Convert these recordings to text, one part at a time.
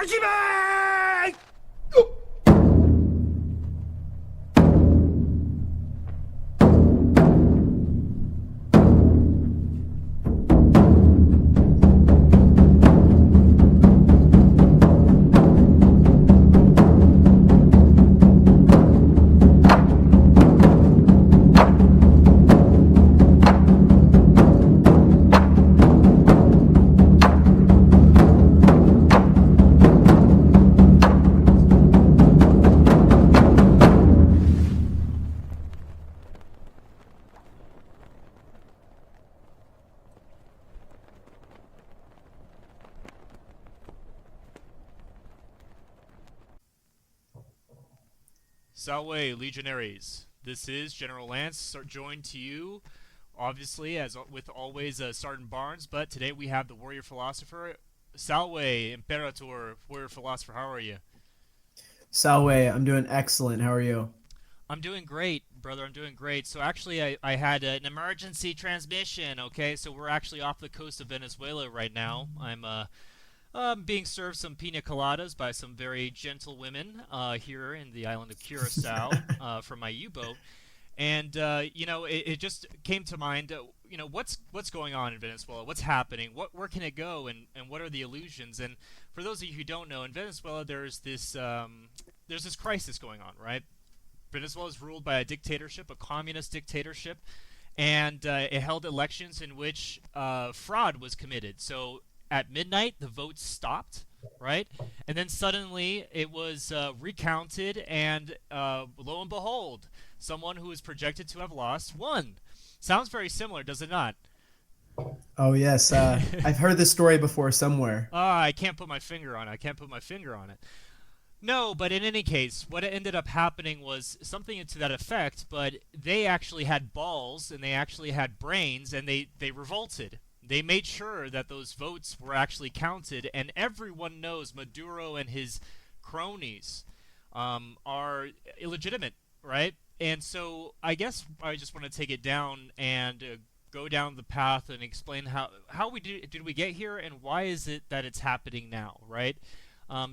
Hajime! Salve, Legionaries. This is General Lance, joined to you, obviously, as with always, Sergeant Barnes, but today we have the Warrior Philosopher. Salve, Imperator, Warrior Philosopher, how are you? Salve, I'm doing excellent. How are you? I'm doing great, brother, I'm doing great. So actually, I had an emergency transmission, okay? So we're actually off the coast of Venezuela right now. I'm being served some pina coladas by some very gentle women here in the island of Curacao from my U-boat. And, it just came to mind, what's going on in Venezuela? What's happening? Where can it go? And what are the illusions? And for those of you who don't know, in Venezuela, there's this crisis going on, right? Venezuela is ruled by a dictatorship, a communist dictatorship, and it held elections in which fraud was committed. So at midnight, the votes stopped, right? And then suddenly it was recounted, and lo and behold, someone who was projected to have lost won. Sounds very similar, does it not? Oh, yes. I've heard this story before somewhere. I can't put my finger on it. No, but in any case, what ended up happening was something to that effect, but they actually had balls, and they actually had brains, and they revolted. They made sure that those votes were actually counted, and everyone knows Maduro and his cronies are illegitimate, right? And so I guess I just want to take it down and go down the path and explain how did we get here, and why is it that it's happening now, right?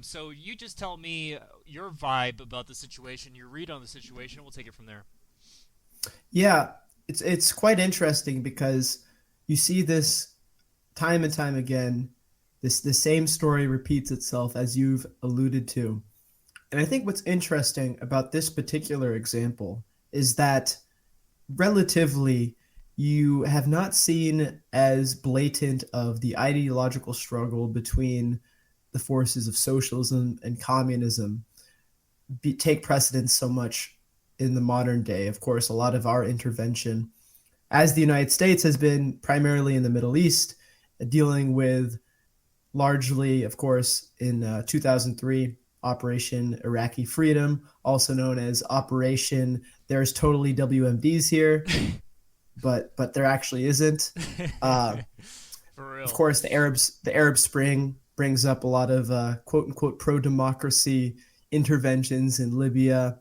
So you just tell me your vibe about the situation, your read on the situation. We'll take it from there. Yeah, it's quite interesting because you see this time and time again. The same story repeats itself, as you've alluded to. And I think what's interesting about this particular example is that relatively you have not seen as blatant of the ideological struggle between the forces of socialism and communism take precedence so much in the modern day. Of course, a lot of our intervention as the United States has been primarily in the Middle East, dealing with largely, of course, in 2003, Operation Iraqi Freedom, also known as Operation There's Totally WMDs Here, but there actually isn't. For real. Of course, the Arab Spring brings up a lot of quote-unquote pro-democracy interventions in Libya,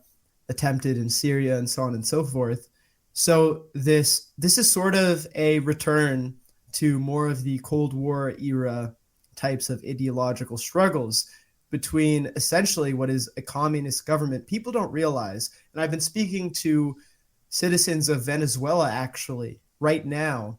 attempted in Syria, and so on and so forth. So this is sort of a return to more of the Cold War era types of ideological struggles between essentially what is a communist government. People don't realize, and I've been speaking to citizens of Venezuela actually right now,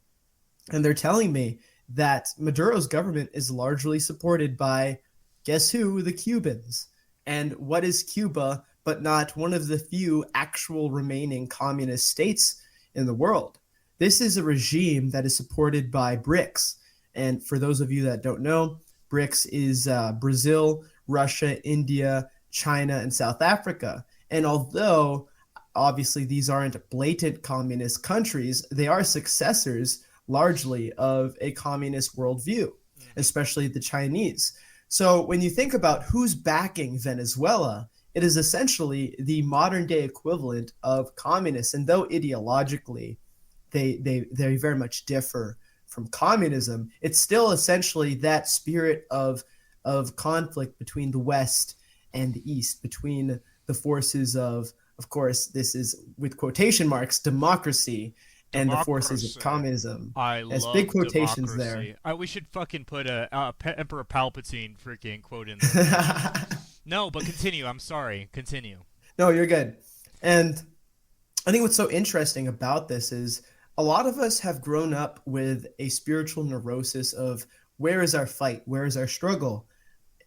and they're telling me that Maduro's government is largely supported by, guess who? The Cubans. And what is Cuba but not one of the few actual remaining communist states in the world? This is a regime that is supported by BRICS. And for those of you that don't know, BRICS is Brazil, Russia, India, China, and South Africa. And although obviously these aren't blatant communist countries, they are successors largely of a communist worldview, especially the Chinese. So when you think about who's backing Venezuela, it is essentially the modern day equivalent of communists. And though ideologically they very much differ from communism, it's still essentially that spirit of conflict between the West and the East, between the forces of course, this is with quotation marks, democracy, and the forces of Democracy. communism. I As big love quotations there. democracy. We should fucking put a Emperor Palpatine freaking quote in there. No, but continue. I'm sorry. Continue. No, you're good. And I think what's so interesting about this is a lot of us have grown up with a spiritual neurosis of where is our fight? Where is our struggle?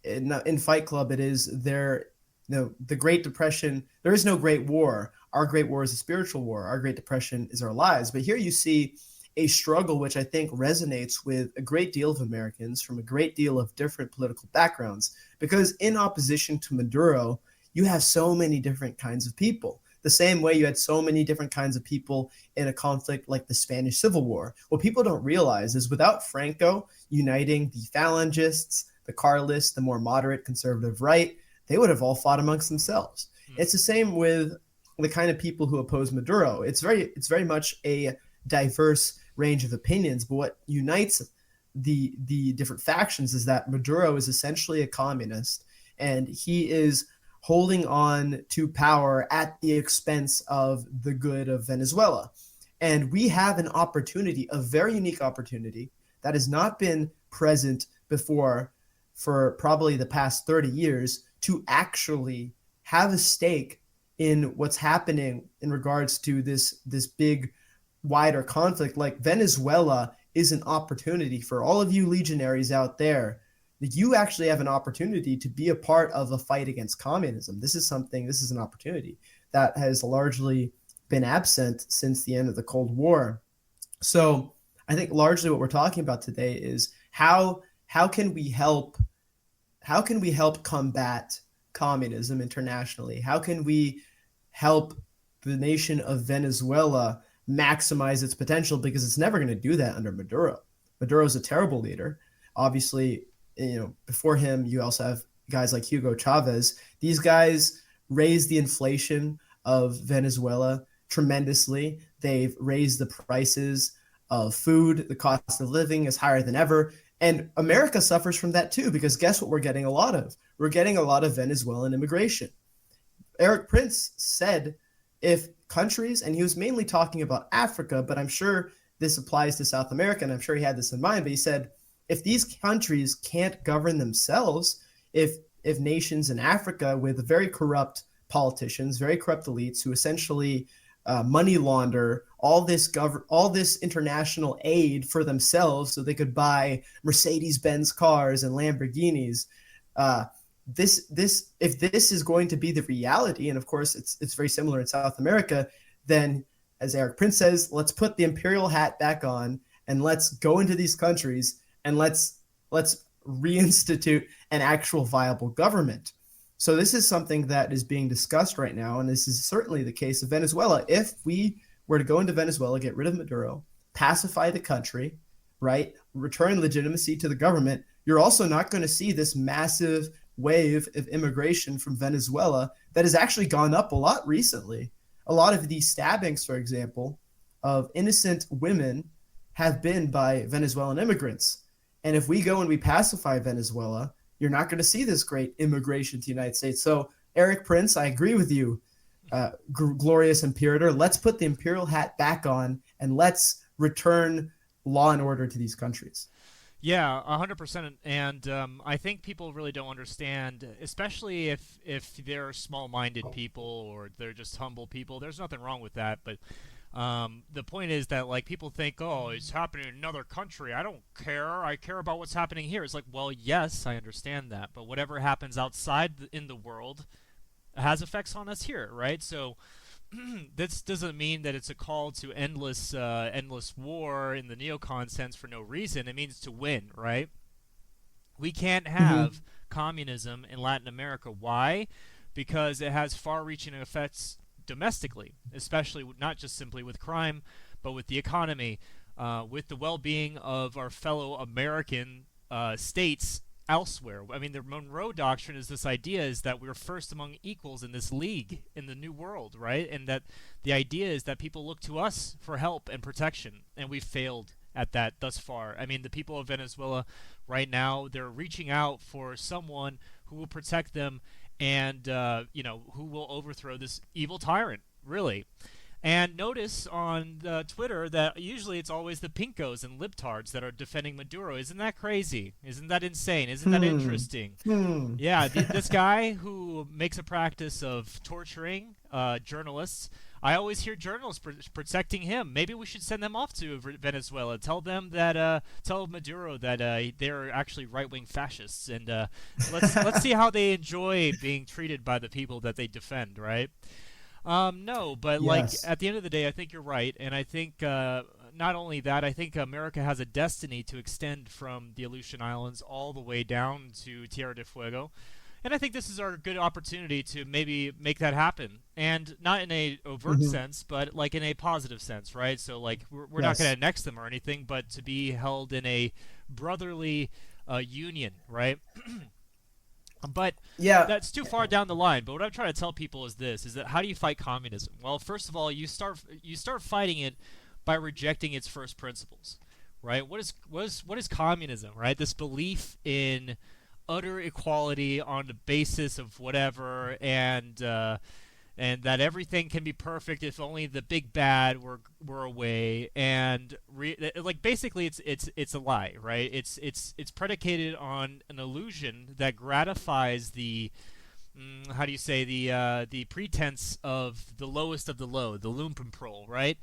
In Fight Club, it is there. The Great Depression. There is no Great War. Our Great War is a spiritual war. Our Great Depression is our lives. But here you see a struggle which I think resonates with a great deal of Americans from a great deal of different political backgrounds. Because in opposition to Maduro, you have so many different kinds of people. The same way you had so many different kinds of people in a conflict like the Spanish Civil War. What people don't realize is without Franco uniting the Phalangists, the Carlists, the more moderate conservative right, they would have all fought amongst themselves. It's the same with the kind of people who oppose Maduro. It's very much a diverse range of opinions, but what unites the different factions is that Maduro is essentially a communist, and he is holding on to power at the expense of the good of Venezuela. And we have an opportunity, a very unique opportunity that has not been present before for probably the past 30 years to actually have a stake in what's happening in regards to this big, wider conflict. Like Venezuela is an opportunity for all of you legionaries out there. You actually have an opportunity to be a part of a fight against communism. This is an opportunity that has largely been absent since the end of the Cold War. So I think largely what we're talking about today is how can we help combat communism internationally? How can we help the nation of Venezuela maximize its potential? Because it's never going to do that under Maduro. Maduro is a terrible leader. Obviously, before him, you also have guys like Hugo Chavez. These guys raised the inflation of Venezuela tremendously. They've raised the prices of food. The cost of living is higher than ever. And America suffers from that too, because guess what we're getting a lot of? We're getting a lot of Venezuelan immigration. Erik Prince said if countries, and he was mainly talking about Africa, but I'm sure this applies to South America, and I'm sure he had this in mind, but he said, if these countries can't govern themselves, if nations in Africa with very corrupt politicians, very corrupt elites who essentially money launder all this international aid for themselves so they could buy Mercedes-Benz cars and Lamborghinis, if this is going to be the reality, and of course it's very similar in South America, then as Erik Prince says, let's put the imperial hat back on and let's go into these countries and let's reinstitute an actual viable government. So this is something that is being discussed right now, and this is certainly the case of Venezuela. If we were to go into Venezuela, get rid of Maduro, pacify the country, right, return legitimacy to the government, you're also not going to see this massive wave of immigration from Venezuela that has actually gone up a lot recently. A lot of these stabbings, for example, of innocent women have been by Venezuelan immigrants. And if we go and we pacify Venezuela, you're not going to see this great immigration to the United States. So, Erik Prince, I agree with you, glorious imperator. Let's put the imperial hat back on and let's return law and order to these countries. Yeah, 100%. And I think people really don't understand, especially if they're small-minded people or they're just humble people. There's nothing wrong with that, but the point is that, like, people think, oh, it's happening in another country. I don't care. I care about what's happening here. It's like, well, yes, I understand that, but whatever happens outside in the world has effects on us here, right? So this doesn't mean that it's a call to endless war in the neocon sense for no reason. It means to win, right? We can't have communism in Latin America. Why? Because it has far-reaching effects domestically, especially not just simply with crime, but with the economy, with the well-being of our fellow American states elsewhere. I mean, the Monroe Doctrine is this idea is that we're first among equals in this league in the new world, right? And that the idea is that people look to us for help and protection, and we've failed at that thus far. I mean, the people of Venezuela right now, they're reaching out for someone who will protect them and, who will overthrow this evil tyrant, really. And notice on Twitter that usually it's always the pinkos and libtards that are defending Maduro. Isn't that crazy? Isn't that insane? Isn't that Hmm. interesting? Hmm. Yeah, this guy who makes a practice of torturing journalists. I always hear journalists protecting him. Maybe we should send them off to Venezuela. Tell them that, tell Maduro that they're actually right-wing fascists, and let's see how they enjoy being treated by the people that they defend. Right? No, but like Yes. at the end of the day, I think you're right, and I think not only that, I think America has a destiny to extend from the Aleutian Islands all the way down to Tierra del Fuego, and I think this is our good opportunity to maybe make that happen, and not in a overt Hmm. sense, but like in a positive sense, right? So like we're not going to Yes. annex them or anything, but to be held in a brotherly union, right? But Yeah. that's too far down the line. But what I'm trying to tell people is this: is that how do you fight communism? Well, first of all, you start fighting it by rejecting its first principles, right? What is communism, right? This belief in utter equality on the basis of whatever, and that everything can be perfect if only the big bad were away, and like basically it's a lie, right? It's predicated on an illusion that gratifies the how do you say the pretense of the lowest of the low, the lumpenproll, right?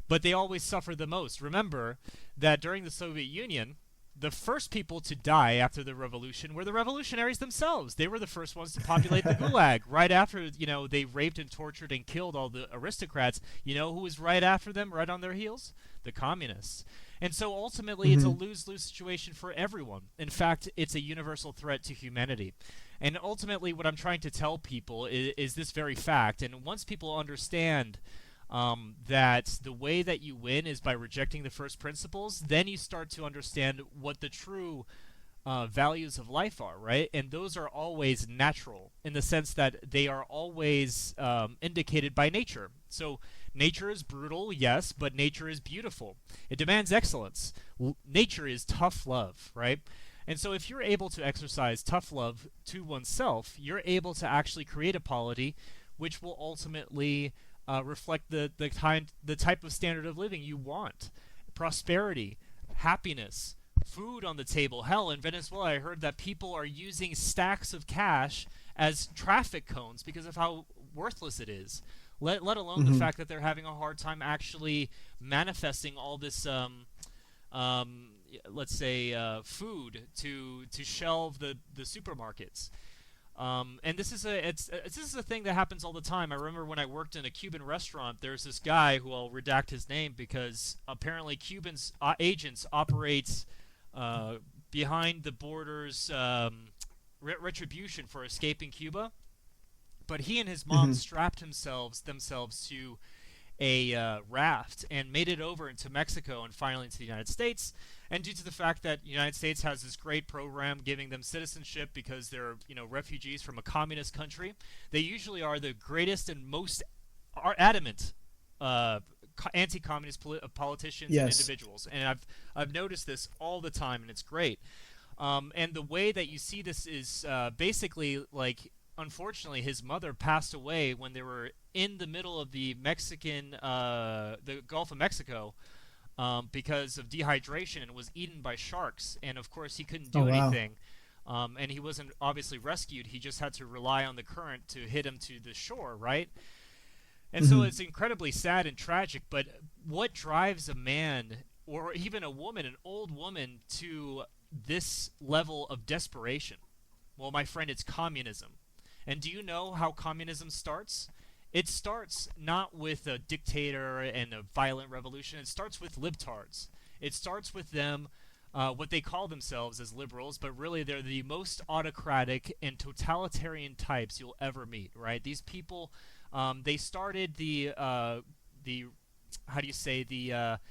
But they always suffer the most. Remember that during the Soviet Union, the first people to die after the revolution were the revolutionaries themselves. They were the first ones to populate the gulag right after, they raped and tortured and killed all the aristocrats. You know who was right after them, right on their heels? The communists. And so ultimately it's a Hmm. lose-lose situation for everyone. In fact, it's a universal threat to humanity. And ultimately what I'm trying to tell people is this very fact. And once people understand that the way that you win is by rejecting the first principles, then you start to understand what the true values of life are, right? And those are always natural in the sense that they are always indicated by nature. So nature is brutal, yes, but nature is beautiful. It demands excellence. Nature is tough love, right? And so if you're able to exercise tough love to oneself, you're able to actually create a polity which will ultimately reflect the type of standard of living you want, prosperity, happiness, food on the table. Hell, in Venezuela, I heard that people are using stacks of cash as traffic cones because of how worthless it is. Let alone the Hmm. fact that they're having a hard time actually manifesting all this let's say food to shelve the supermarkets. And this is a thing that happens all the time. I remember when I worked in a Cuban restaurant, there's this guy who I'll redact his name because apparently Cubans agents operate uh, behind the borders retribution for escaping Cuba. But he and his mom Hmm. strapped themselves to a raft and made it over into Mexico and finally into the United States. And due to the fact that the United States has this great program giving them citizenship because they're refugees from a communist country, they usually are the greatest and most adamant uh, anti-communist politicians and Yes. individuals. And I've noticed this all the time, and it's great. And the way that you see this is basically like, unfortunately, his mother passed away when they were in the middle of the Gulf of Mexico, because of dehydration and was eaten by sharks. And of course, he couldn't Oh do wow. anything. And he wasn't obviously rescued. He just had to rely on the current to hit him to the shore, right? And so Hmm. it's incredibly sad and tragic. But what drives a man or even a woman, an old woman, to this level of desperation? Well, my friend, it's communism. And do you know how communism starts? It starts not with a dictator and a violent revolution. It starts with libtards. It starts with them, what they call themselves as liberals, but really they're the most autocratic and totalitarian types you'll ever meet. Right? These people, they started the how do you say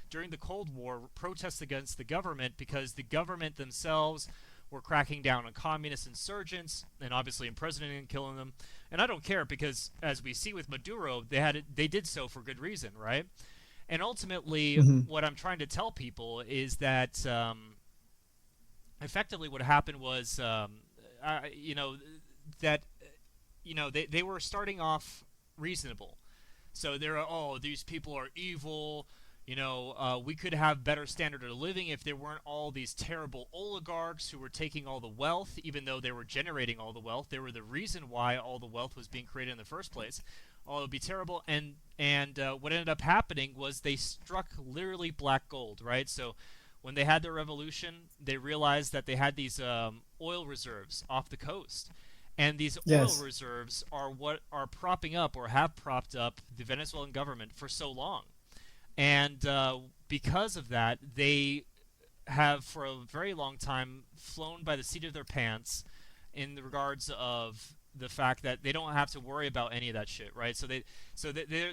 during the Cold War protests against the government because the government themselves were cracking down on communist insurgents and obviously imprisoning and killing them. And I don't care because, as we see with Maduro, they did so for good reason, right? And ultimately, Hmm. what I'm trying to tell people is that effectively what happened was, that they were starting off reasonable. So they're, oh, these people are evil. We could have better standard of living if there weren't all these terrible oligarchs who were taking all the wealth, even though they were generating all the wealth. They were the reason why all the wealth was being created in the first place. Oh, it would be terrible. And what ended up happening was they struck literally black gold, right? So when they had their revolution, they realized that they had these oil reserves off the coast. And these oil Yes. reserves are what are propping up or have propped up the Venezuelan government for so long. And because of that, they have for a very long time flown by the seat of their pants in the regards of the fact that they don't have to worry about any of that shit, right?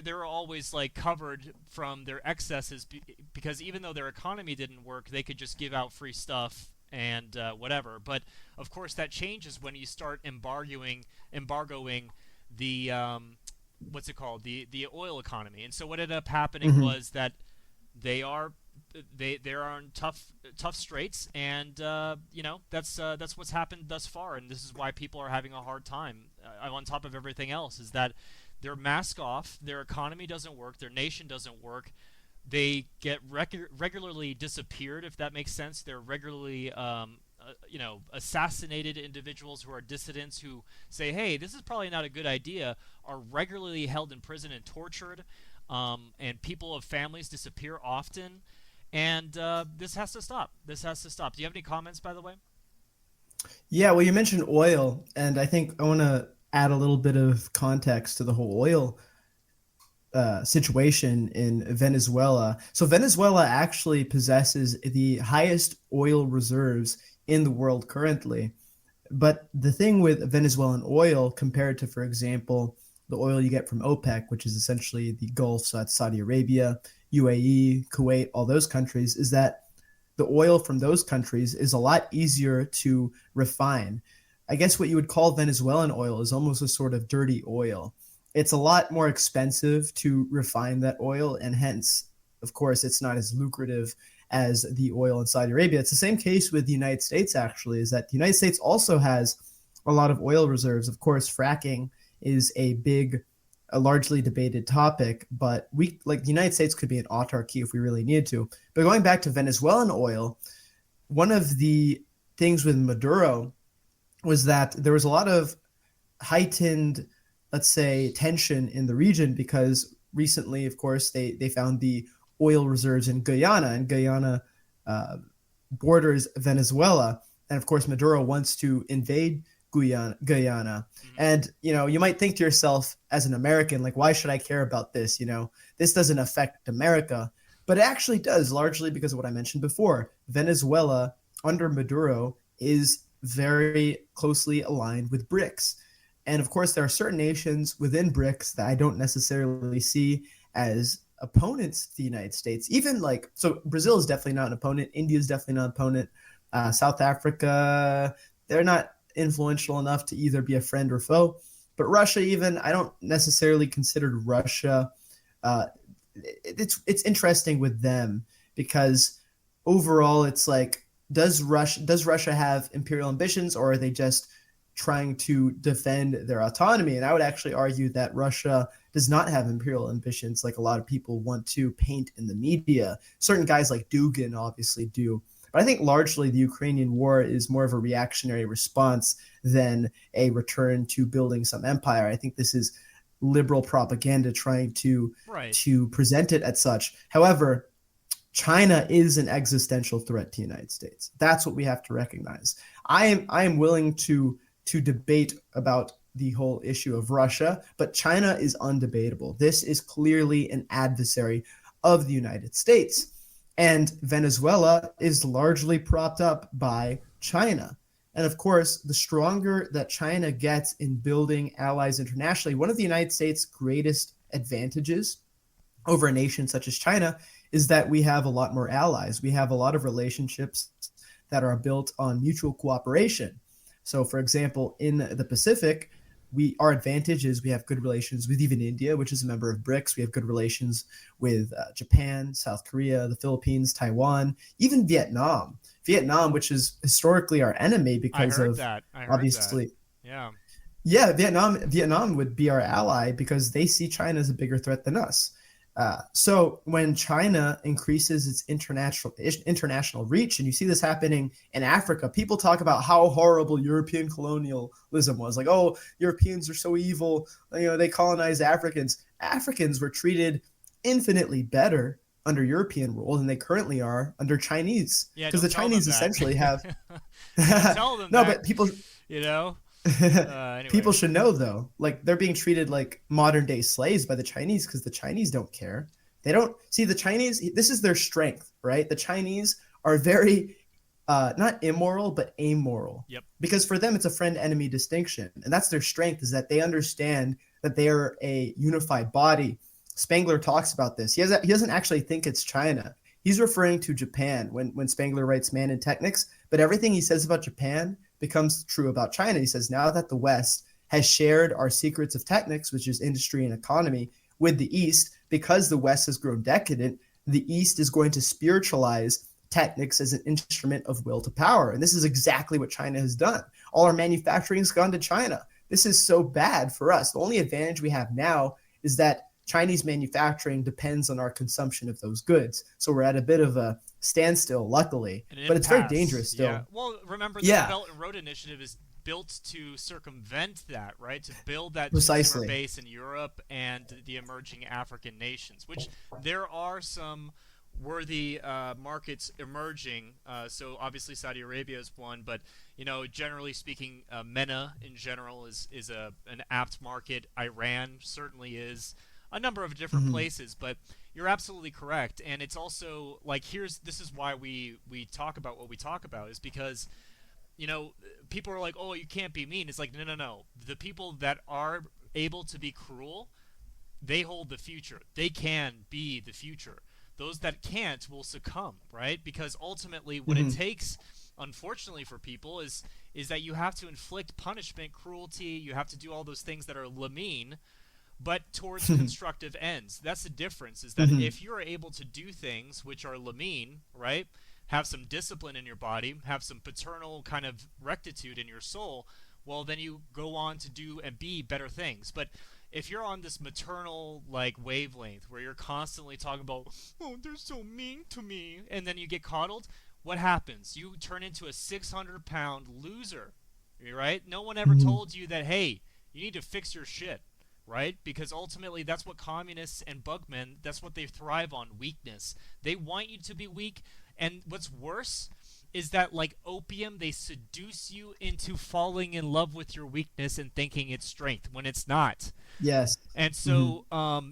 They're always like covered from their excesses because even though their economy didn't work, they could just give out free stuff and whatever. But of course, that changes when you start embargoing the what's it called, the oil economy. And so what ended up happening Hmm. was that they are they are in tough straits, and that's what's happened thus far, and this is why people are having a hard time. On top of everything else, is that they're mask off, their economy doesn't work, their nation doesn't work. They get regularly disappeared, if that makes sense. They're regularly assassinated. Individuals who are dissidents who say, hey, this is probably not a good idea, are regularly held in prison and tortured, and people of families disappear often. And this has to stop. This has to stop. Do you have any comments, by the way? Yeah, well, you mentioned oil, and I think I want to add a little bit of context to the whole oil situation in Venezuela. So Venezuela actually possesses the highest oil reserves in the world currently. But the thing with Venezuelan oil compared to, for example, the oil you get from OPEC, which is essentially the Gulf, so that's Saudi Arabia, UAE, Kuwait, all those countries, is that the oil from those countries is a lot easier to refine. I guess what you would call Venezuelan oil is almost a sort of dirty oil. It's a lot more expensive to refine that oil, and hence, of course, it's not as lucrative as the oil in Saudi Arabia. It's the same case with the United States, actually, is that the United States also has a lot of oil reserves. Of course, fracking is a largely debated topic, but we, like the United States, could be an autarky if we really needed to. But going back to Venezuelan oil, one of the things with Maduro was that there was a lot of heightened, let's say, tension in the region because recently, of course, they found the oil reserves in Guyana, and Guyana uh, borders Venezuela. And of course, Maduro wants to invade Guyana. Mm-hmm. And, you might think to yourself as an American, like, why should I care about this? This doesn't affect America. But it actually does, largely because of what I mentioned before. Venezuela, under Maduro, is very closely aligned with BRICS. And of course, there are certain nations within BRICS that I don't necessarily see as opponents to the United States. Even so Brazil is definitely not an opponent. India is definitely not an opponent. South Africa, they're not influential enough to either be a friend or foe. But Russia, even, I don't necessarily consider Russia. It's interesting with them because overall, it's like, does Russia have imperial ambitions, or are they just trying to defend their autonomy? And I would actually argue that Russia does not have imperial ambitions like a lot of people want to paint in the media. Certain guys like Dugin obviously do. But I think largely the Ukrainian war is more of a reactionary response than a return to building some empire. I think this is liberal propaganda trying to Right. present it as such. However, China is an existential threat to the United States. That's what we have to recognize. I am willing to debate about the whole issue of Russia, but China is undebatable. This is clearly an adversary of the United States. And Venezuela is largely propped up by China. And of course, the stronger that China gets in building allies internationally, one of the United States' greatest advantages over a nation such as China is that we have a lot more allies. We have a lot of relationships that are built on mutual cooperation. So, for example, in the Pacific, our advantage is we have good relations with even India, which is a member of BRICS. We have good relations with Japan, South Korea, the Philippines, Taiwan, even Vietnam. Vietnam, which is historically our enemy I because heard of that. I heard that. obviously, Yeah. Yeah, Vietnam would be our ally because they see China as a bigger threat than us. So when China increases its international reach, and you see this happening in Africa, people talk about how horrible European colonialism was. Like, oh, Europeans are so evil. You know, they colonized Africans. Africans were treated infinitely better under European rule than they currently are under Chinese. Yeah, Because don't the tell them Chinese that. essentially have. Don't tell them No, that. but people. You know. People Anyway. should know though, like they're being treated like modern day slaves by the Chinese because the Chinese don't care. They don't see the Chinese. This is their strength, right? The Chinese are very not immoral but amoral. Yep. Because for them it's a friend enemy distinction, and that's their strength, is that they understand that they are a unified body. Spangler talks about this. He doesn't actually think it's China. He's referring to Japan when Spangler writes Man and Technics, but everything he says about Japan becomes true about China. He says, now that the West has shared our secrets of technics, which is industry and economy, with the East, because the West has grown decadent, the East is going to spiritualize technics as an instrument of will to power. And this is exactly what China has done. All our manufacturing has gone to China. This is so bad for us. The only advantage we have now is that Chinese manufacturing depends on our consumption of those goods. So we're at a bit of a standstill, luckily, but it's very dangerous still. Yeah. Well, remember the Belt and Road Initiative is built to circumvent that, right? To build that consumer base in Europe and the emerging African nations, which there are some worthy markets emerging. So obviously Saudi Arabia is one, but you know, generally speaking, MENA in general is an apt market. Iran certainly is. A number of different places, but you're absolutely correct. And it's also like, this is why we talk about what we talk about, is because, you know, people are like, oh, you can't be mean. It's like, no. The people that are able to be cruel, they hold the future. They can be the future. Those that can't will succumb, right? Because ultimately what it takes, unfortunately for people, is that you have to inflict punishment, cruelty, you have to do all those things that are lamine, but towards constructive ends. That's the difference, is that if you're able to do things which are lamine, right, have some discipline in your body, have some paternal kind of rectitude in your soul, well, then you go on to do and be better things. But if you're on this maternal, like, wavelength where you're constantly talking about, oh, they're so mean to me, and then you get coddled, what happens? You turn into a 600-pound loser, right? No one ever told you that, hey, you need to fix your shit. Right? Because ultimately that's what communists and bugmen, that's what they thrive on, weakness. They want you to be weak, and what's worse is that, like opium, they seduce you into falling in love with your weakness and thinking it's strength when it's not. Yes. And so,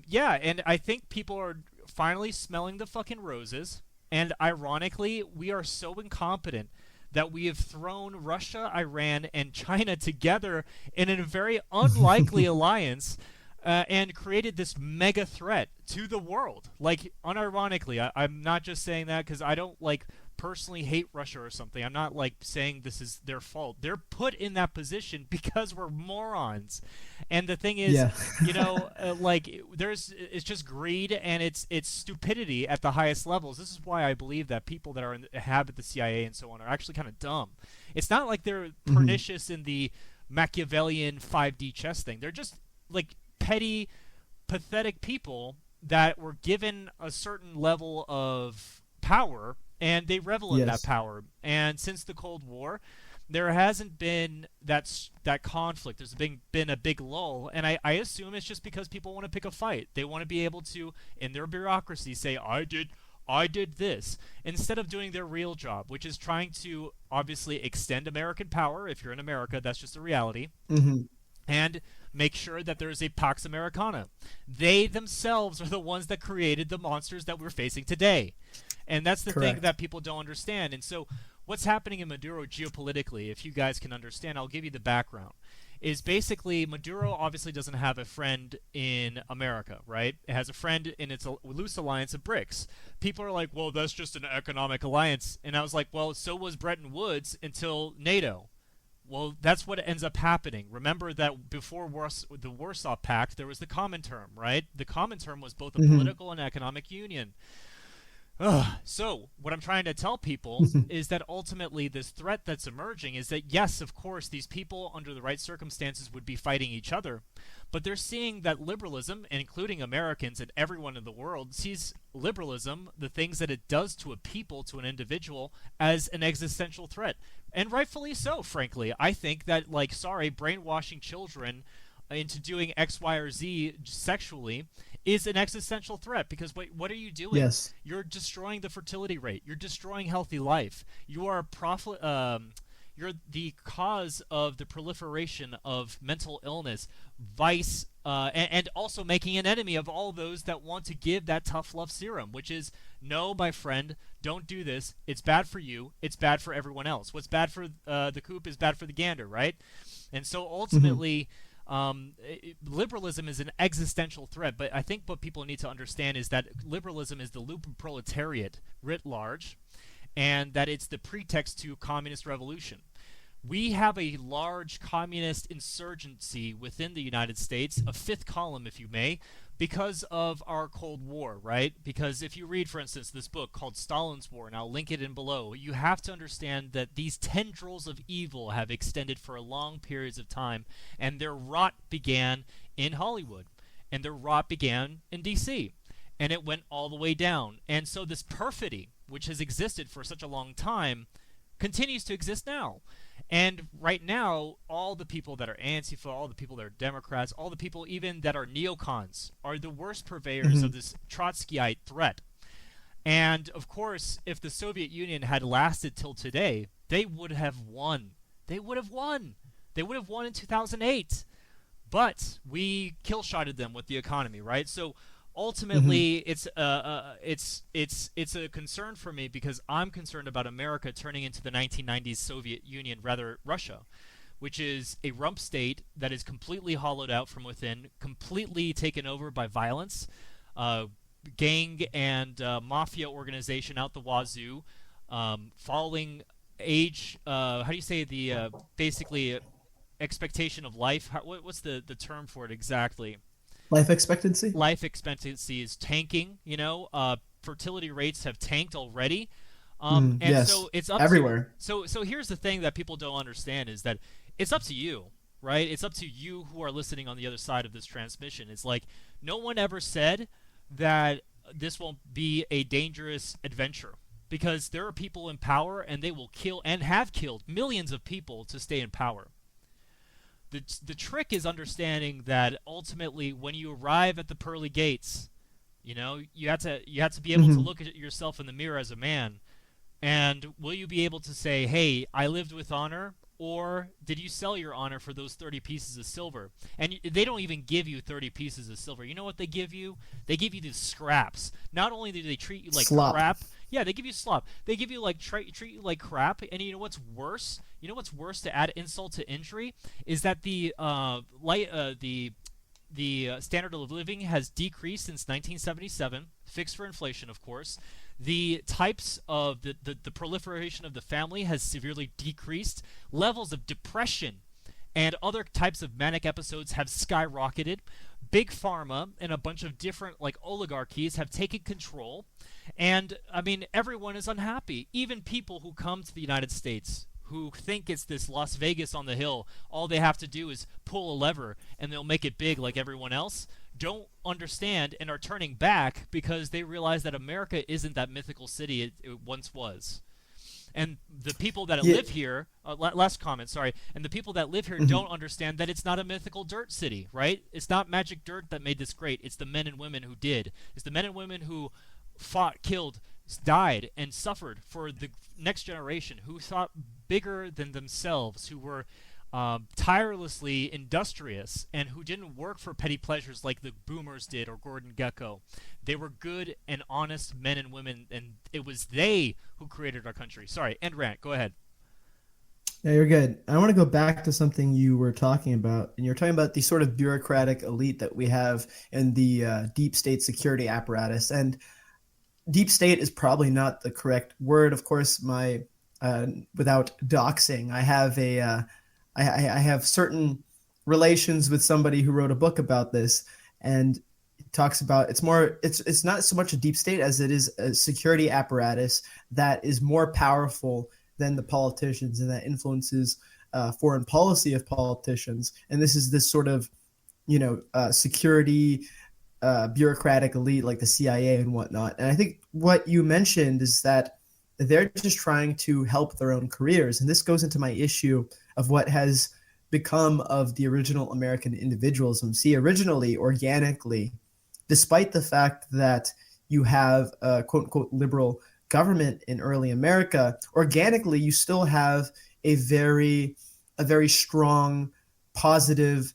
yeah, and I think people are finally smelling the fucking roses, and ironically, we are so incompetent that we have thrown Russia, Iran, and China together in a very unlikely alliance and created this mega threat to the world. Like, unironically, I'm not just saying that because I don't, like, personally hate Russia or something. I'm not, like, saying this is their fault. They're put in that position because we're morons. And the thing is, you know, like, it's just greed and it's stupidity at the highest levels. This is why I believe that people that inhabit the CIA and so on are actually kind of dumb. It's not like they're pernicious in the Machiavellian 5D chess thing. They're just, like, petty, pathetic people that were given a certain level of power, and they revel in that power. And since the Cold War, there hasn't been that conflict. There's been a big lull, and I assume it's just because people want to pick a fight. They want to be able to, in their bureaucracy, say, I did this, instead of doing their real job, which is trying to obviously extend American power. If you're in America, that's just a reality. And make sure that there's a Pax Americana. They themselves are the ones that created the monsters that we're facing today. And that's the thing that people don't understand. And so what's happening in Maduro geopolitically, if you guys can understand, I'll give you the background, is basically Maduro obviously doesn't have a friend in America, right? It has a friend in its loose alliance of BRICS. People are like, well, that's just an economic alliance. And I was like, well, so was Bretton Woods until NATO. Well, that's what ends up happening. Remember that before the Warsaw Pact, there was the Comintern, right? The Comintern was both a political and economic union. Ugh. So, what I'm trying to tell people is that ultimately this threat that's emerging is that, yes, of course, these people under the right circumstances would be fighting each other, but they're seeing that liberalism, including Americans and everyone in the world, sees liberalism, the things that it does to a people, to an individual, as an existential threat. And rightfully so, frankly. I think that, like, sorry, brainwashing children into doing X, Y, or Z sexually is an existential threat because what are you doing? Yes. You're destroying the fertility rate. You're destroying healthy life. You are you're the cause of the proliferation of mental illness, vice, and also making an enemy of all those that want to give that tough love serum, which is, no, my friend, don't do this. It's bad for you. It's bad for everyone else. What's bad for the coop is bad for the gander, right? And so ultimately, liberalism is an existential threat, but I think what people need to understand is that liberalism is the loop of proletariat writ large, and that it's the pretext to communist revolution. We have a large communist insurgency within the United States, a fifth column, if you may, because of our Cold War, right? Because if you read, for instance, this book called Stalin's War, and I'll link it in below, you have to understand that these tendrils of evil have extended for long periods of time, and their rot began in Hollywood, and their rot began in D.C., and it went all the way down. And so this perfidy, which has existed for such a long time, continues to exist now. And right now, all the people that are Antifa, all the people that are Democrats, all the people even that are neocons are the worst purveyors of this Trotskyite threat. And of course, if the Soviet Union had lasted till today, they would have won. They would have won. They would have won in 2008. But we kill-shotted them with the economy, right? So ultimately, it's a concern for me because I'm concerned about America turning into the 1990s Soviet Union, rather Russia, which is a rump state that is completely hollowed out from within, completely taken over by violence, gang and mafia organization out the wazoo, falling age. How do you say the basically expectation of life? What's the term for it exactly? Life expectancy? Life expectancy is tanking. Fertility rates have tanked already. And yes, so it's up everywhere. So here's the thing that people don't understand is that it's up to you, right? It's up to you who are listening on the other side of this transmission. It's like no one ever said that this won't be a dangerous adventure because there are people in power and they will kill and have killed millions of people to stay in power. The trick is understanding that ultimately when you arrive at the pearly gates, you have to be able to look at yourself in the mirror as a man, and will you be able to say, hey, I lived with honor, or did you sell your honor for those 30 pieces of silver? And they don't even give you 30 pieces of silver. You know what they give you? They give you the scraps. Not only do they treat you like Slop. crap, yeah, they give you slop. They give you like treat you like crap. And you know what's worse? You know what's worse to add insult to injury is that the standard of living has decreased since 1977, fixed for inflation, of course. The types of the proliferation of the family has severely decreased. Levels of depression and other types of manic episodes have skyrocketed. Big pharma and a bunch of different oligarchies have taken control. And I mean, everyone is unhappy. Even people who come to the United States who think it's this Las Vegas on the hill, all they have to do is pull a lever and they'll make it big like everyone else, don't understand and are turning back because they realize that America isn't that mythical city it once was. And the people that live here, last comment, sorry, and the people that live here don't understand that it's not a mythical dirt city, right? It's not magic dirt that made this great. It's the men and women who did. It's the men and women who fought, killed, died, and suffered for the next generation, who thought bigger than themselves, who were tirelessly industrious, and who didn't work for petty pleasures like the boomers did or Gordon Gekko. They were good and honest men and women, and it was they who created our country. Sorry, end rant. Go ahead. Yeah, you're good. I want to go back to something you were talking about, and you're talking about the sort of bureaucratic elite that we have in the deep state security apparatus. And deep state is probably not the correct word. Of course, without doxing, I have I have certain relations with somebody who wrote a book about this, and talks about it's not so much a deep state as it is a security apparatus that is more powerful than the politicians and that influences foreign policy of politicians. And this is this sort of, security bureaucratic elite like the CIA and whatnot. And I think what you mentioned is that they're just trying to help their own careers. And this goes into my issue of what has become of the original American individualism. See, originally, organically, despite the fact that you have a quote unquote liberal government in early America, organically, you still have a very strong, positive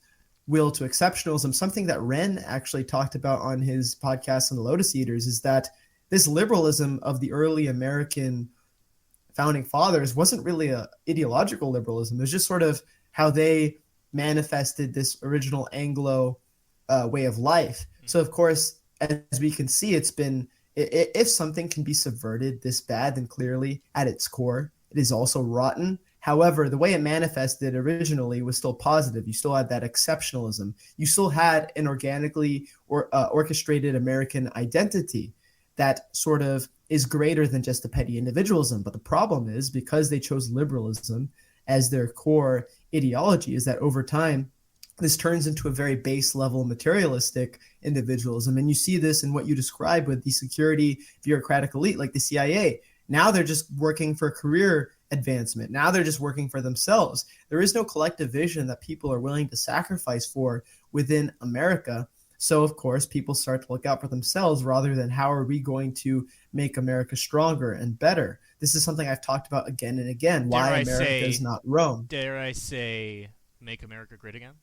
will to exceptionalism. Something that Ren actually talked about on his podcast on the Lotus Eaters is that this liberalism of the early American founding fathers wasn't really a ideological liberalism. It was just sort of how they manifested this original Anglo way of life. So, of course, as we can see, it's been, if something can be subverted this bad, then clearly at its core, it is also rotten. However, the way it manifested originally was still positive. You still had that exceptionalism. You still had an organically orchestrated American identity that sort of is greater than just the petty individualism. But the problem is, because they chose liberalism as their core ideology, is that over time, this turns into a very base level materialistic individualism. And you see this in what you describe with the security bureaucratic elite like the CIA. Now they're just working for career advancement. Now they're just working for themselves. There is no collective vision that people are willing to sacrifice for within America. So, of course, people start to look out for themselves rather than how are we going to make America stronger and better. This is something I've talked about again and again, why America is not Rome. Dare I say, make America great again?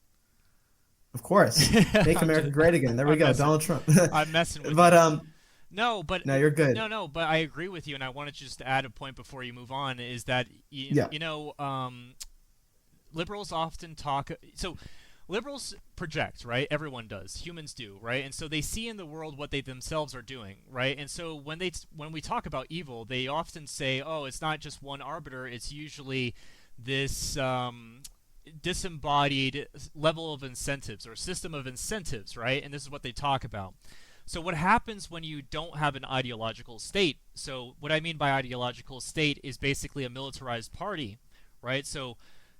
Of course. Make America great again. There we go. Donald Trump. I'm messing with but, you. No, you're good. No, but I agree with you, and I wanted to just add a point before you move on, is that, liberals often talk... So, liberals project, right? Everyone does. Humans do, right? And so they see in the world what they themselves are doing, right? And so when we talk about evil, they often say, oh, it's not just one arbiter, it's usually this... disembodied level of incentives or system of incentives, right? And this is what they talk about. So what happens when you don't have an ideological state? So what I mean by ideological state is basically a militarized party, right? So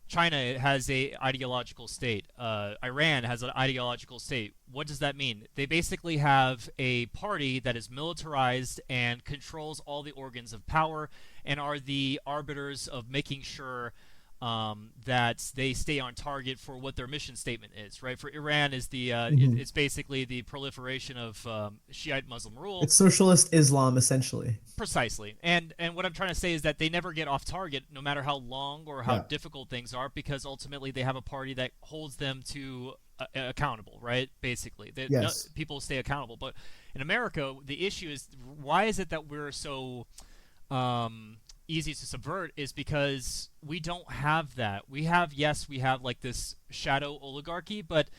China has a ideological state. Iran has an ideological state. What does that mean? They basically have a party that is militarized and controls all the organs of power and are the arbiters of making sure that they stay on target for what their mission statement is, right? For Iran is the it's basically the proliferation of Shiite Muslim rule. It's socialist Islam, essentially. Precisely. And what I'm trying to say is that they never get off target, no matter how long or how difficult things are, because ultimately they have a party that holds them to accountable, right? Basically, people stay accountable. But in America, the issue is, why is it that we're so easy to subvert, is because we don't have that. We have like this shadow oligarchy, but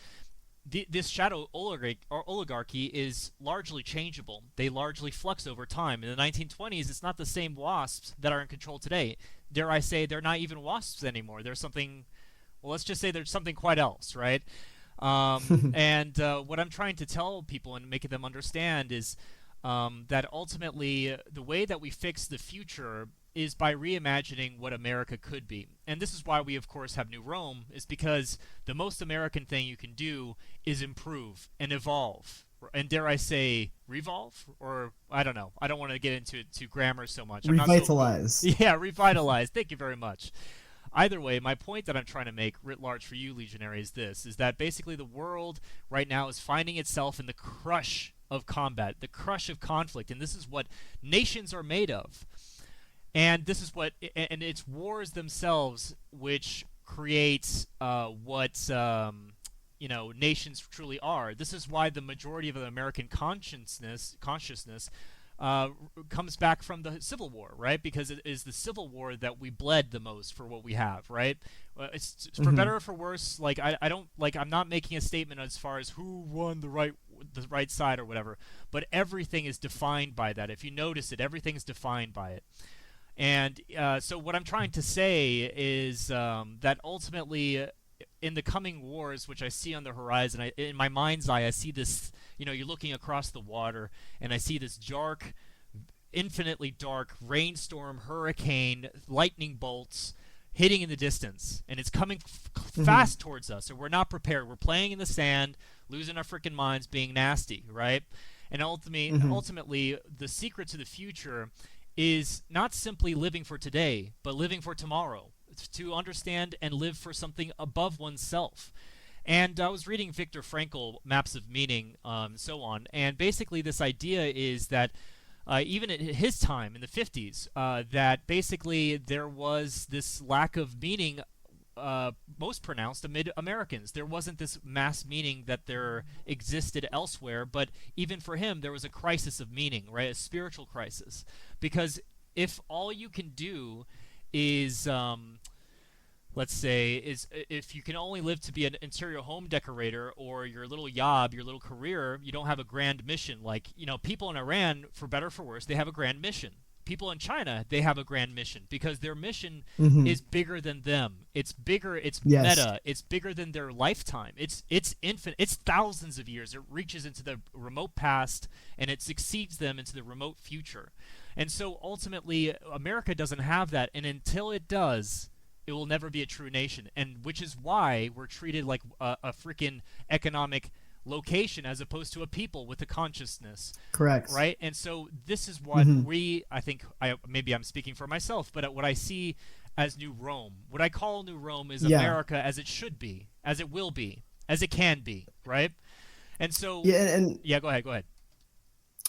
this shadow oligarchy is largely changeable. They largely flux over time. In the 1920s, it's not the same WASPs that are in control today. Dare I say, they're not even WASPs anymore. There's something, well, let's just say there's something quite else, right? And what I'm trying to tell people and making them understand is that ultimately the way that we fix the future is by reimagining what America could be. And this is why we, of course, have New Rome, is because the most American thing you can do is improve and evolve. And dare I say, revolve? Or, I don't know. I don't want to get into grammar so much. Revitalize. Revitalize. Thank you very much. Either way, my point that I'm trying to make writ large for you, Legionary, is this, is that basically the world right now is finding itself in the crush of combat, the crush of conflict, and this is what nations are made of. And this is what, and it's wars themselves which create what nations truly are. This is why the majority of the American consciousness comes back from the Civil War, right? Because it is the Civil War that we bled the most for what we have, right? It's for better or for worse. Like I'm not making a statement as far as who won the right side or whatever, but everything is defined by that. If you notice it, everything is defined by it. And so what I'm trying to say is that ultimately in the coming wars, which I see on the horizon, in my mind's eye, I see this. You're looking across the water, and I see this dark, infinitely dark rainstorm, hurricane, lightning bolts hitting in the distance, and it's coming fast towards us, and we're not prepared. We're playing in the sand, losing our freaking minds, being nasty, right? And ultimately, the secret to the future is not simply living for today, but living for tomorrow, to understand and live for something above oneself. And I was reading Viktor Frankl, Maps of Meaning, so on, and basically this idea is that even at his time in the 50s, that basically there was this lack of meaning most pronounced amid Americans. There wasn't this mass meaning that there existed elsewhere, but even for him, there was a crisis of meaning, right? A spiritual crisis. Because if all you can do is, let's say, if you can only live to be an interior home decorator or your little job, your little career, you don't have a grand mission. Like, people in Iran, for better or for worse, they have a grand mission. People in China, they have a grand mission because their mission is bigger than them. It's bigger. It's meta. It's bigger than their lifetime. It's infinite. It's thousands of years. It reaches into the remote past and it succeeds them into the remote future. And so ultimately, America doesn't have that. And until it does, it will never be a true nation. And which is why we're treated like a freaking economic location as opposed to a people with a consciousness. Correct. Right? And so this is what maybe I'm speaking for myself, but what I see as New Rome, what I call New Rome is America as it should be, as it will be, as it can be, right? And so go ahead.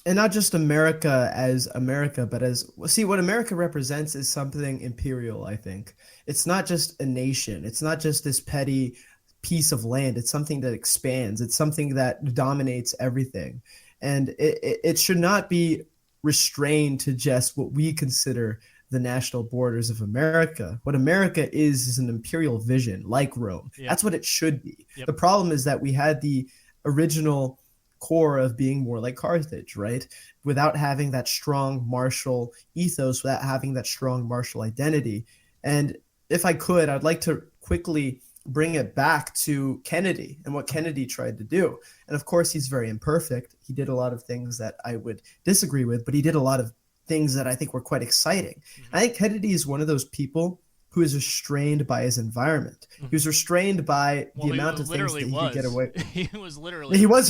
And not just America as America, but what America represents is something imperial, I think. It's not just a nation. It's not just this petty piece of land. It's something that expands. It's something that dominates everything. And it should not be restrained to just what we consider the national borders of America. What America is an imperial vision, like Rome. Yep. That's what it should be. Yep. The problem is that we had the original core of being more like Carthage, right? Without having that strong martial ethos, without having that strong martial identity. And if I could, I'd like to quickly bring it back to Kennedy and what Kennedy tried to do. And of course, he's very imperfect. He did a lot of things that I would disagree with, but he did a lot of things that I think were quite exciting. I think Kennedy is one of those people who is restrained by his environment. He was restrained by the amount of things that he could get away. He was literally. He was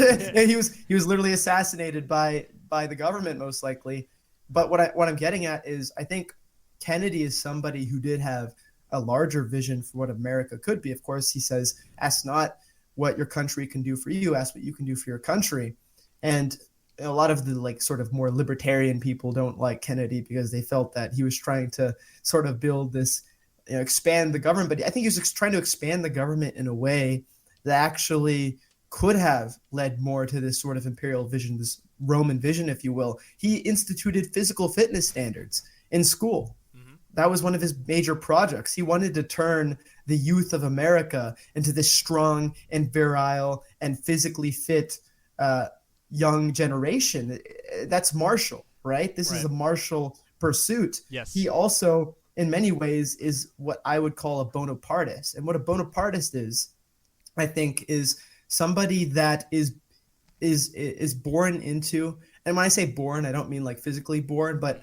literally assassinated by the government, most likely. But what I'm getting at is, I think Kennedy is somebody who did have a larger vision for what America could be. Of course, he says, ask not what your country can do for you, ask what you can do for your country. And a lot of the sort of more libertarian people don't like Kennedy because they felt that he was trying to sort of build this, expand the government. But I think he was trying to expand the government in a way that actually could have led more to this sort of imperial vision, this Roman vision, if you will. He instituted physical fitness standards in school. That was one of his major projects. He wanted to turn the youth of America into this strong and virile and physically fit young generation. That's martial, right? This is a martial pursuit. Yes. He also, in many ways, is what I would call a Bonapartist. And what a Bonapartist is, I think, is somebody that is born into, and when I say born, I don't mean like physically born, but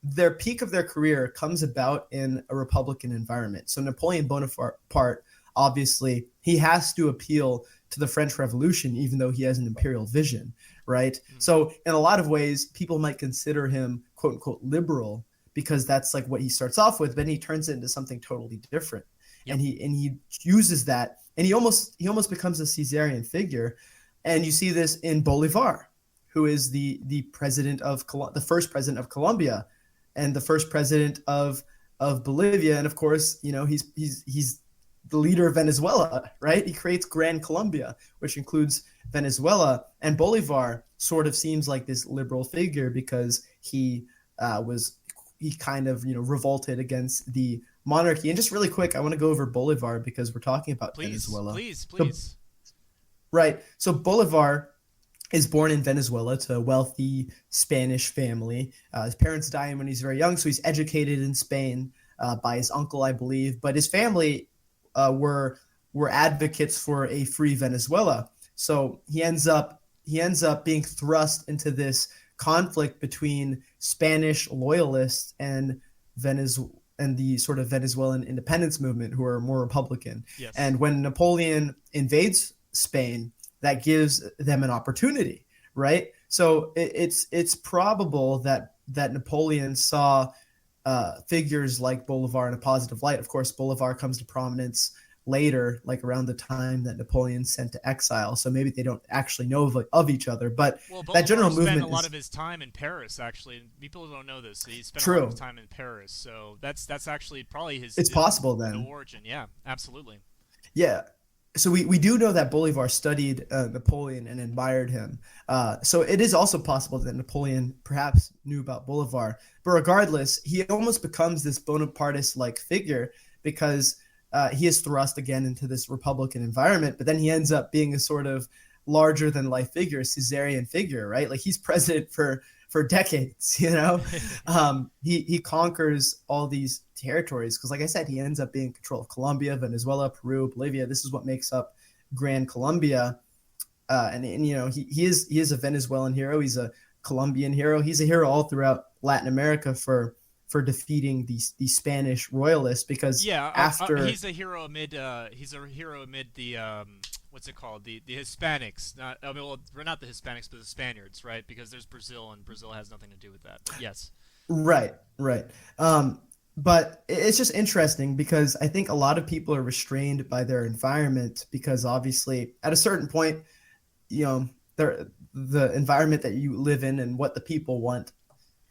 their peak of their career comes about in a Republican environment. So Napoleon Bonaparte, obviously, he has to appeal to the French Revolution, even though he has an imperial vision, right? Mm-hmm. So in a lot of ways, people might consider him, quote unquote, liberal, because that's like what he starts off with, but then he turns it into something totally different. Yep. And he uses that, and he almost becomes a Caesarian figure. And you see this in Bolivar, who is the president of the first president of Colombia, and the first president of Bolivia, and of course, he's the leader of Venezuela, right? He creates Gran Colombia, which includes Venezuela, and Bolivar sort of seems like this liberal figure because he kind of revolted against the monarchy. And just really quick, I want to go over Bolivar because we're talking about Venezuela. Please. So Bolivar is born in Venezuela to a wealthy Spanish family. His parents die when he's very young, so he's educated in Spain by his uncle, I believe. But his family were were advocates for a free Venezuela. So he ends up being thrust into this conflict between Spanish loyalists and the sort of Venezuelan independence movement, who are more Republican. Yes. And when Napoleon invades Spain, that gives them an opportunity, right? So it's probable that Napoleon saw figures like Bolivar in a positive light. Of course, Bolivar comes to prominence later, like around the time that Napoleon sent to exile. So maybe they don't actually know of each other. But that general movement spent a lot of his time in Paris, actually. People don't know this. He spent a lot of his time in Paris. So that's actually probably his possible then. The origin. Yeah, absolutely. Yeah. So we do know that Bolivar studied Napoleon and admired him. So it is also possible that Napoleon perhaps knew about Bolivar. But regardless, he almost becomes this Bonapartist-like figure because he is thrust again into this Republican environment. But then he ends up being a sort of larger-than-life figure, Caesarian figure, right? Like he's president for decades, you know? He conquers all these territories because, like I said, he ends up being in control of Colombia, Venezuela, Peru, Bolivia. This is what makes up Grand Colombia. And you know, he is a Venezuelan hero. He's a Colombian hero. He's a hero all throughout Latin America for defeating these Spanish royalists because after he's a hero amid the what's it called, the Hispanics, not the Hispanics but the Spaniards, right? Because there's Brazil and Brazil has nothing to do with that. But yes, right. But it's just interesting because I think a lot of people are restrained by their environment because obviously at a certain point, you know, the environment that you live in and what the people want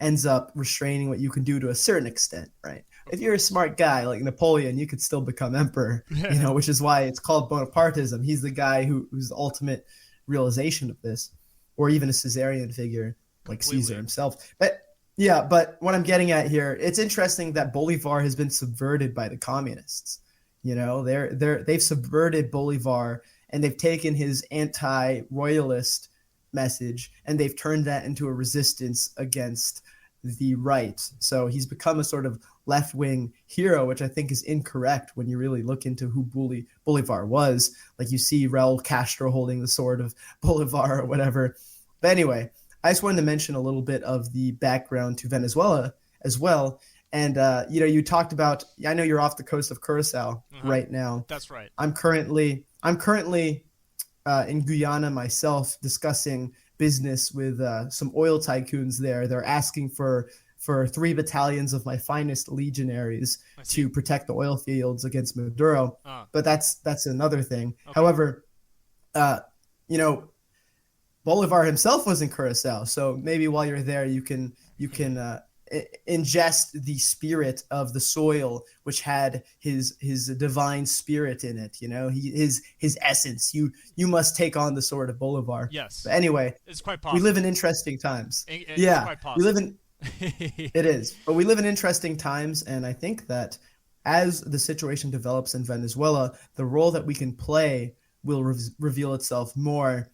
ends up restraining what you can do to a certain extent, right? If you're a smart guy like Napoleon, you could still become emperor, you know, which is why it's called Bonapartism. He's the guy who's the ultimate realization of this, or even a Caesarian figure like Caesar himself. But what I'm getting at here, it's interesting that Bolivar has been subverted by the communists. You know, they've subverted Bolivar and they've taken his anti-royalist message and they've turned that into a resistance against the right. So he's become a sort of left-wing hero, which I think is incorrect when you really look into who Bolivar was. Like you see Raul Castro holding the sword of Bolivar or whatever. But anyway, I just wanted to mention a little bit of the background to Venezuela as well. And, you know, you talked about, I know you're off the coast of Curacao right now. That's right. I'm currently in Guyana myself discussing business with some oil tycoons there. They're asking for 3 battalions of my finest legionaries to protect the oil fields against Maduro. But that's another thing. Okay. However, you know, Bolivar himself was in Curacao, so maybe while you're there, you can ingest the spirit of the soil, which had his divine spirit in it. You know, his essence. You must take on the sword of Bolivar. Yes. But anyway, it's quite possible. We live in interesting times. It's quite possible. We live in. It is, but we live in interesting times, and I think that as the situation develops in Venezuela, the role that we can play will reveal itself more.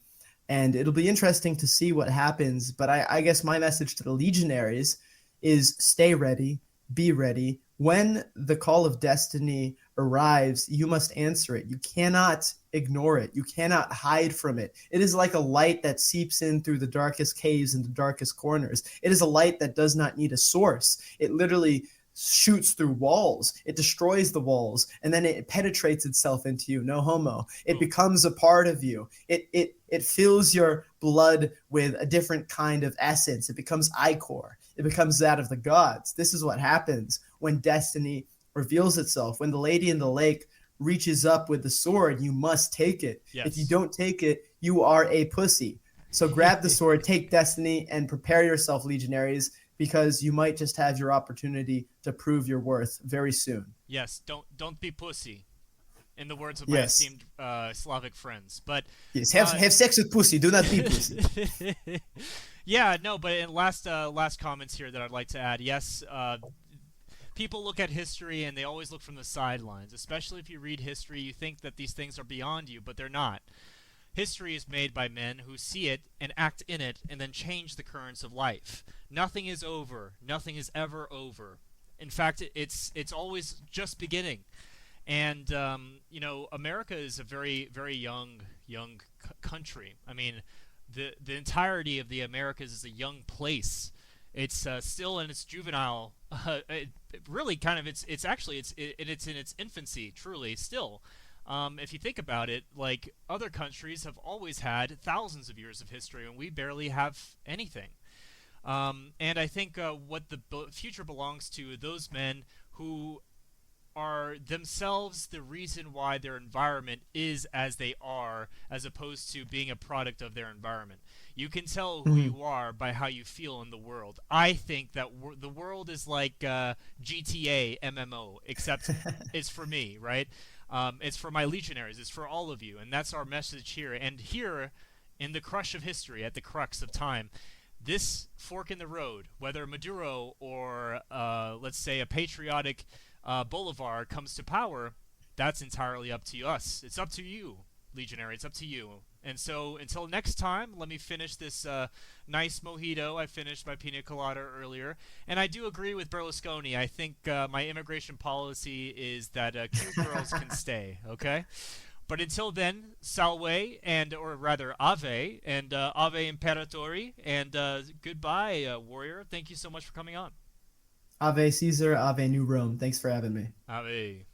And it'll be interesting to see what happens. But I guess my message to the legionaries is stay ready, be ready. When the call of destiny arrives, you must answer it. You cannot ignore it. You cannot hide from it. It is like a light that seeps in through the darkest caves and the darkest corners. It is a light that does not need a source. It literally shoots through walls. It destroys the walls, and then it penetrates itself into you. No homo. It becomes a part of you. It fills your blood with a different kind of essence. It becomes ichor. It becomes that of the gods. This is what happens when destiny reveals itself. When the lady in the lake reaches up with the sword, you must take it. Yes. If you don't take it, you are a pussy. So grab the sword, take destiny, and prepare yourself, legionaries, because you might just have your opportunity to prove your worth very soon. Yes, don't be pussy, in the words of my esteemed Slavic friends. But yes, have sex with pussy. Do not be pussy. Yeah, no, but in last comments here that I'd like to add, yes, people look at history and they always look from the sidelines. Especially if you read history, you think that these things are beyond you, but they're not. History is made by men who see it and act in it and then change the currents of life. Nothing is over. Nothing is ever over. In fact, it's always just beginning. And America is a very, very young country. I mean, the entirety of the Americas is a young place. It's still in its juvenile, really kind of it's in its infancy, truly still. If you think about it, like other countries have always had thousands of years of history, and we barely have anything. And I think what the future belongs to those men who are themselves the reason why their environment is as they are, as opposed to being a product of their environment. You can tell who Mhm. you are by how you feel in the world. I think that the world is like GTA MMO, except it's for me, right? It's for my legionaries. It's for all of you, and that's our message here. And here, in the crush of history, at the crux of time, this fork in the road, whether Maduro or let's say a patriotic Bolivar comes to power, that's entirely up to us. It's up to you, Legionary. It's up to you. And so until next time, let me finish this nice mojito. I finished my pina colada earlier. And I do agree with Berlusconi. I think my immigration policy is that cute girls can stay, okay? But until then, salve, and or rather ave, and ave imperatori, and goodbye, warrior. Thank you so much for coming on. Ave Caesar, Ave New Rome. Thanks for having me. Ave.